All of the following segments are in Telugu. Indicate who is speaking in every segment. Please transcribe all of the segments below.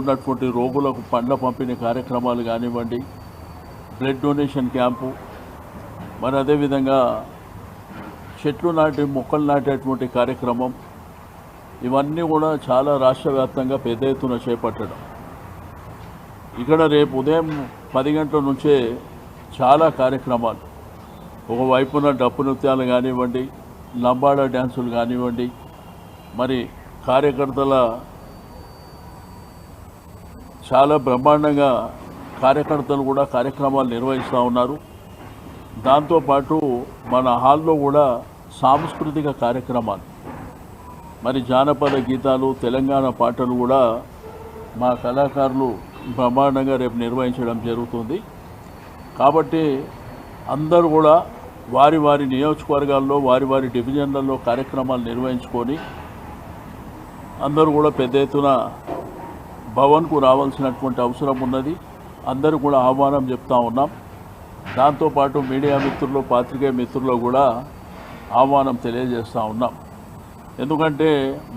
Speaker 1: ఉన్నటువంటి రోగులకు పండ్ల పంపిణీ కార్యక్రమాలు కానివ్వండి, బ్లడ్ డొనేషన్ క్యాంపు, మరి అదేవిధంగా చెట్లు నాటి మొక్కలు నాటేటువంటి కార్యక్రమం, ఇవన్నీ కూడా చాలా రాష్ట్ర వ్యాప్తంగా పెద్ద ఎత్తున చేపట్టడం. ఇక్కడ రేపు ఉదయం 10 గంటల నుంచే చాలా కార్యక్రమాలు, ఒకవైపున డప్పు నృత్యాలు కానివ్వండి, లంబాడా డ్యాన్సులు కానివ్వండి, మరి కార్యకర్తల చాలా బ్రహ్మాండంగా కార్యకర్తలు కూడా కార్యక్రమాలు నిర్వహిస్తూ ఉన్నారు. దాంతోపాటు మన హాల్లో కూడా సాంస్కృతిక కార్యక్రమాలు, మరి జానపద గీతాలు, తెలంగాణ పాటలు కూడా మా కళాకారులు బ్రహ్మాండంగా రేపు నిర్వహించడం జరుగుతుంది. కాబట్టి అందరూ కూడా వారి వారి నియోజకవర్గాల్లో, వారి వారి డివిజన్లలో కార్యక్రమాలు నిర్వహించుకొని అందరూ కూడా పెద్ద ఎత్తున భవన్కు రావాల్సినటువంటి అవసరం ఉన్నది. అందరూ కూడా ఆహ్వానం చెప్తా ఉన్నాం. దాంతోపాటు మీడియా మిత్రులు, పాత్రికేయ మిత్రులు కూడా ఆహ్వానం తెలియజేస్తూ ఉన్నాం. ఎందుకంటే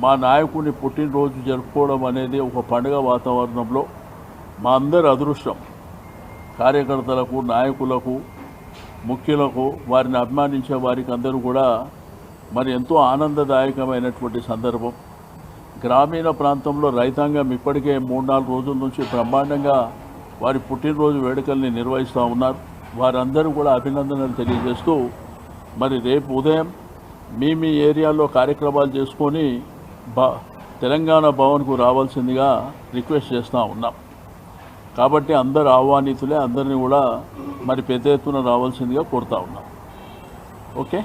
Speaker 1: మా నాయకుని పుట్టినరోజు జరుపుకోవడం అనేది ఒక పండుగ వాతావరణంలో మా అందరి అదృష్టం. కార్యకర్తలకు, నాయకులకు, ముఖ్యులకు, వారిని అభిమానించే వారికి అందరూ కూడా మరి ఎంతో ఆనందదాయకమైనటువంటి సందర్భం. గ్రామీణ ప్రాంతంలో రైతాంగం ఇప్పటికే 3-4 రోజుల నుంచి బ్రహ్మాండంగా వారి పుట్టినరోజు వేడుకల్ని నిర్వహిస్తూ ఉన్నారు. వారందరూ కూడా అభినందనలు తెలియజేస్తూ మరి రేపు ఉదయం మీ ఏరియాలో కార్యక్రమాలు చేసుకొని తెలంగాణ భవన్కు రావాల్సిందిగా రిక్వెస్ట్ చేస్తూ ఉన్నాం. కాబట్టి అందరు ఆహ్వానితులే, అందరినీ కూడా మరి పెద్ద ఎత్తున రావాల్సిందిగా కోరుతా ఉన్నాం. ఓకే.